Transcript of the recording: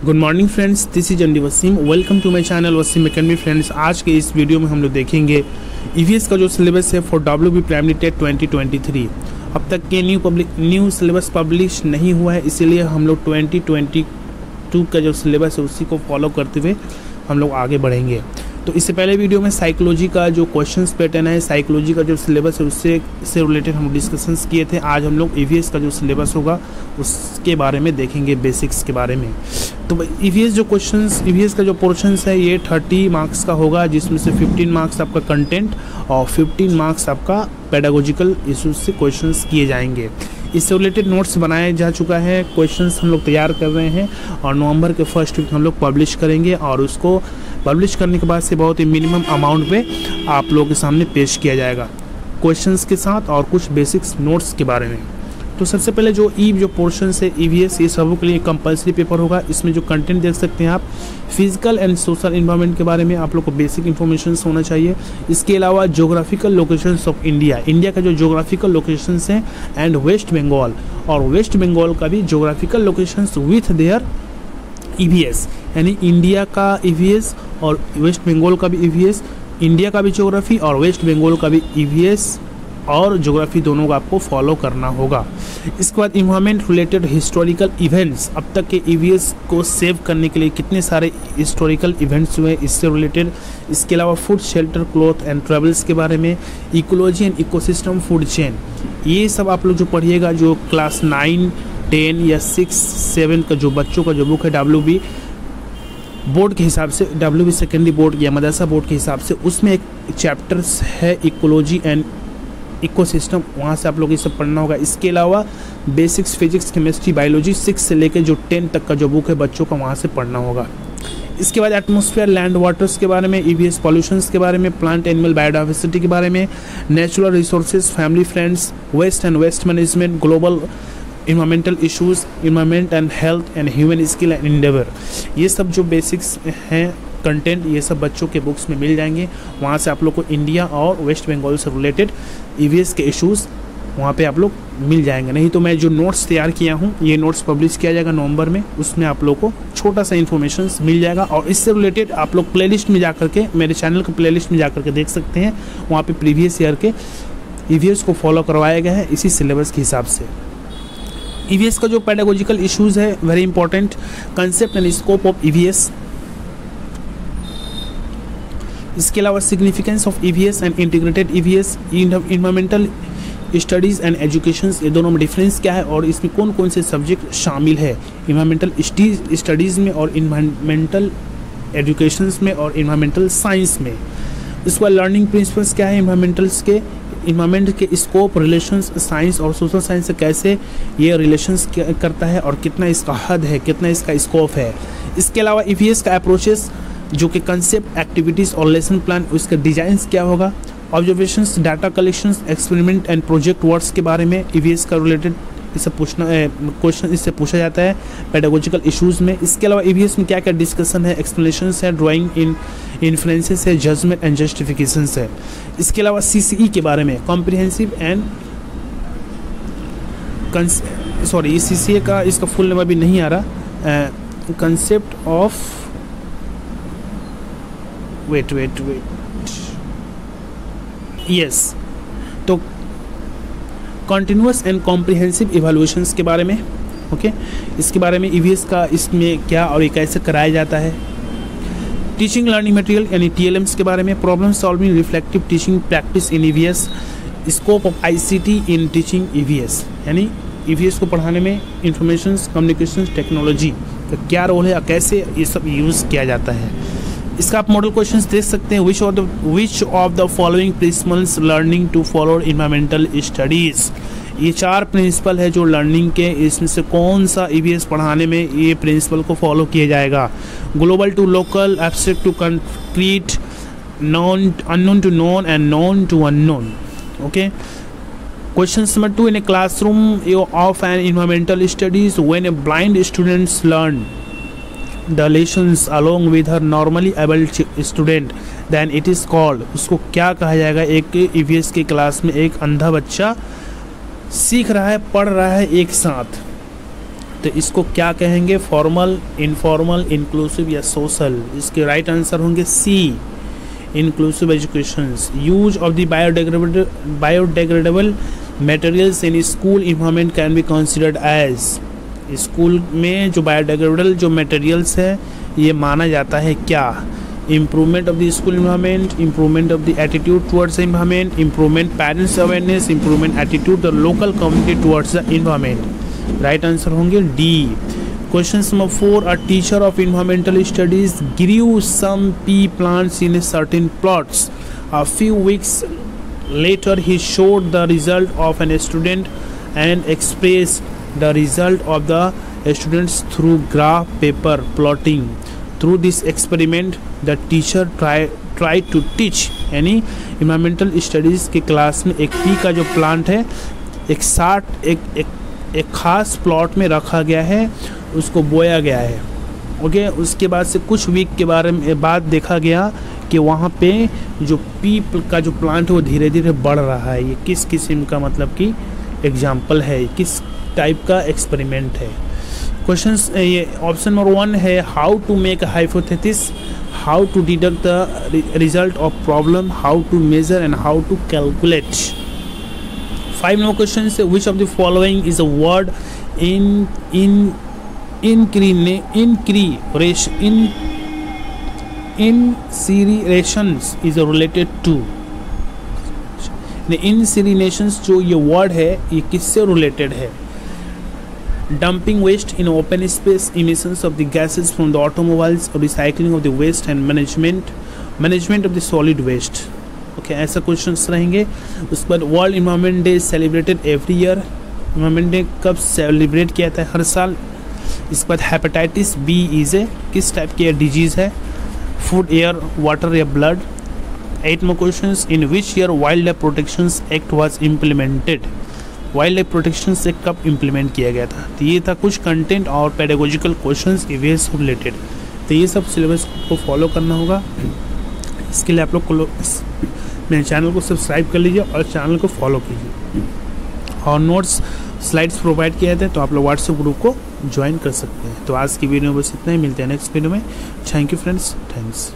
Good morning friends, this is MD Wasim. Welcome to my channel Wasim academy. Friends, आज के इस video में हम लोग देखेंगे ईवीएस का जो सिलेबस है फॉर डब्ल्यूबी प्राइमरी टेट 2023। अब तक के न्यू सिलेबस पब्लिश नहीं हुआ है, इसीलिए हम लोग 2022 का जो सिलेबस है उसी को फॉलो करते हुए हम लोग आगे बढ़ेंगे। तो इससे पहले वीडियो में साइकोलॉजी का जो क्वेश्चंस पैटर्न है, साइकोलॉजी का जो सिलेबस है उससे रिलेटेड हम डिस्कशंस किए थे। आज हम लोग ईवीएस का जो सिलेबस होगा उसके बारे में देखेंगे, बेसिक्स के बारे में। तो ईवीएस का जो पोर्शंस है ये 30 मार्क्स का होगा, जिसमें से 15 मार्क्स आपका कंटेंट और 15 मार्क्स आपका पेडागोजिकल इशूज से क्वेश्चंस किए जाएंगे। इससे रिलेटेड नोट्स बनाया जा चुका है, क्वेश्चंस हम लोग तैयार कर रहे हैं और नवंबर के फर्स्ट वीक हम लोग पब्लिश करेंगे और उसको पब्लिश करने के बाद से बहुत ही मिनिमम अमाउंट पे आप लोगों के सामने पेश किया जाएगा, क्वेश्चंस के साथ और कुछ बेसिक्स नोट्स के बारे में। तो सबसे पहले जो पोर्शन है ईवीएस, ये सबों के लिए कंपलसरी पेपर होगा। इसमें जो कंटेंट देख सकते हैं आप, फिजिकल एंड सोशल इन्वायरमेंट के बारे में आप लोग को बेसिक इन्फॉर्मेशन होना चाहिए। इसके अलावा जोग्राफिकल लोकेशंस ऑफ इंडिया का जो जोग्राफिकल लोकेशंस हैं एंड वेस्ट बंगाल, और वेस्ट बंगाल का भी geographical locations with their EVS, यानी इंडिया का ईवीएस और वेस्ट बंगाल का भी ईवीएस, इंडिया का भी ज्योग्राफी और वेस्ट बंगाल का भी ईवीएस और ज्योग्राफी दोनों को आपको फॉलो करना होगा। इसके बाद इन्वायरमेंट रिलेटेड हिस्टोरिकल इवेंट्स, अब तक के ईवीएस को सेव करने के लिए कितने सारे हिस्टोरिकल इवेंट्स हुए इससे रिलेटेड। इसके अलावा food, shelter, cloth and travels के बारे में, ecology and ecosystem, food chain, ये सब आप लोग जो पढ़िएगा, जो क्लास 9, 10 या 6, 7 का जो बच्चों का जो बुक है डब्ल्यूबी बोर्ड के हिसाब से, डब्ल्यूबी सेकेंडरी बोर्ड या मदरसा बोर्ड के हिसाब से, उसमें एक चैप्टर्स है इकोलॉजी एंड इकोसिस्टम, वहाँ से आप लोग ये सब पढ़ना होगा। इसके अलावा बेसिक्स, फिजिक्स, केमिस्ट्री, बायोलॉजी 6 से लेकर जो 10 तक का जो बुक है बच्चों का, वहाँ से पढ़ना होगा। इसके बाद एटमॉस्फेयर, लैंड, वाटर्स के बारे में, ईवीएस पॉल्यूशंस के बारे में, प्लांट एनिमल बायोडाइवर्सिटी के बारे में, natural resources, family friends, waste and waste management, global environmental issues, environment and health and human skill and endeavour, ये सब जो बेसिक्स हैं कंटेंट, ये सब बच्चों के बुक्स में मिल जाएंगे। वहाँ से आप लोग को इंडिया और वेस्ट बंगाल से रिलेटेड ईवीएस के इश्यूज़ वहाँ पे आप लोग मिल जाएंगे। नहीं तो मैं जो नोट्स तैयार किया हूँ, ये नोट्स पब्लिश किया जाएगा नवंबर में, उसमें आप लोग को छोटा सा इन्फॉर्मेशन मिल जाएगा। और इससे रिलेटेड आप लोग प्लेलिस्ट में जा करके, मेरे चैनल के प्लेलिस्ट में जा करके देख सकते हैं, वहाँ पर प्रीवियस ईयर के ईवीएस को फॉलो करवाया गया है इसी सिलेबस के हिसाब से। ईवीएस का जो पेडागोजिकल इश्यूज़ है, very important, concept and scope of EVS. इसके अलावा significance of EVS and integrated EVS, environmental studies and education, ये दोनों में डिफरेंस क्या है और इसमें कौन कौन से सब्जेक्ट शामिल है इन्वायरमेंटल स्टडीज़ में और इन्वायरमेंटल एजुकेशन में और इन्वायरमेंटल साइंस में। इसके बाद लर्निंग प्रिंसिपल्स क्या है इन्वायरमेंट के स्कोप, रिलेशंस, साइंस और सोशल साइंस से कैसे ये रिलेशंस करता है और कितना इसका हद है, कितना इसका स्कोप है। इसके अलावा ईवीएस का अप्रोचेस, जो कि कंसेप्ट, एक्टिविटीज़ और लेसन प्लान, उसका डिजाइंस क्या होगा, observations, data collections, experiment and project works के बारे में ईवीएस का रिलेटेड इससे क्वेश्चन इससे पूछा जाता है पेडागोजिकल इश्यूज़ में। इसके अलावा ईवीएस में क्या क्या डिस्कशन है, एक्सप्लेनेशंस है, ड्राइंग इन्फ्लुएंसेस है, जजमेंट एंड जस्टिफिकेशंस है। इसके अलावा सीसीई के बारे में, कॉम्प्रिहेंसिव एंड सीसीए का इसका फुल नेम अभी नहीं आ रहा, कंसेप्ट ऑफ वेट यस, तो कॉन्टिन्यूअस एंड कॉम्प्रिहेंसिव इवैल्यूएशंस के बारे में, ओके, इसके बारे में ईवीएस का इसमें क्या और ये कैसे कराया जाता है। टीचिंग लर्निंग मटेरियल यानी टीएलएम्स के बारे में, problem solving, reflective teaching practice in EVS, scope of ICT in teaching EVS, यानी ईवीएस को पढ़ाने में इंफॉर्मेशन कम्युनिकेशन टेक्नोलॉजी का क्या रोल है और कैसे ये सब यूज़ किया जाता है। इसका आप मॉडल क्वेश्चंस देख सकते हैं, which of the following principles learning to follow environmental studies, ये 4 प्रिंसिपल है जो लर्निंग के, इसमें से कौन सा ईवीएस पढ़ाने में ये प्रिंसिपल को फॉलो किया जाएगा। Global to local, abstract to concrete, unknown to known and known to unknown, okay. Question number 2, in a classroom of an environmental studies, when a blind student learn the lessons along with her normally able student, then it is called, उसको क्या कहा जाएगा। एक EVS की class में एक अंधा बच्चा सीख रहा है, पढ़ रहा है एक साथ, तो इसको क्या कहेंगे, फॉर्मल, इनफॉर्मल, इंक्लूसिव या सोशल। इसके राइट आंसर होंगे C, inclusive education. Use of the biodegradable materials in school environment can be considered as, school में जो बायोडिग्रेडेबल जो मटेरियल्स है ये माना जाता है क्या, improvement of the school environment, improvement of the attitude towards the environment, improvement parents awareness, improvement attitude the local community towards the environment। Right answer होंगे D. Question number 4, a teacher of environmental studies grew some pea plants in a certain plots. A few weeks later he showed the result of an student and expressed the result of the students through graph paper plotting. Through this experiment, the teacher tried to teach यानी environmental studies के class में एक P का जो plant है एक खास plot में रखा गया है, उसको बोया गया है। ओके, उसके बाद से कुछ वीक के बारे में बाद देखा गया कि वहाँ पे जो पी का जो प्लांट है वो धीरे धीरे बढ़ रहा है। ये किस किस्म का मतलब कि एग्जाम्पल है, किस टाइप का एक्सपेरिमेंट है। क्वेश्चन ये ऑप्शन नंबर 1 है, how to make a hypothesis, how to deduct the result of problem, how to measure and how to calculate. 5 number question है, which of the following is a word incinerations is related to. Incinerations जो ये word है ये किससे related है, dumping waste in open space, emissions of the gases from the automobiles, or recycling of the waste and management of the solid waste। Okay, ऐसा questions रहेंगे। उसके बाद world environment day celebrated every year, environment day कब celebrate किया जाता है, हर साल। इसके बाद हेपेटाइटिस बी इज ए किस टाइप की डिजीज़ है, फूड, एयर, वाटर या blood. 8 more questions, in which year wild life protection act was implemented, wild life protection से कब इम्प्लीमेंट किया गया था। तो ये था कुछ कंटेंट और पेडागोजिकल क्वेश्चंस ईवीएस से रिलेटेड। तो ये सब सिलेबस को फॉलो करना होगा। इसके लिए आप लोग को मेरे चैनल को सब्सक्राइब कर लीजिए और चैनल को फॉलो कीजिए। और नोट्स स्लाइड्स प्रोवाइड किए थे, तो आप लोग व्हाट्सएप ग्रुप को ज्वाइन कर सकते हैं। तो आज की वीडियो में बस इतना ही, मिलते हैं नेक्स्ट वीडियो में। Thank you friends, thanks.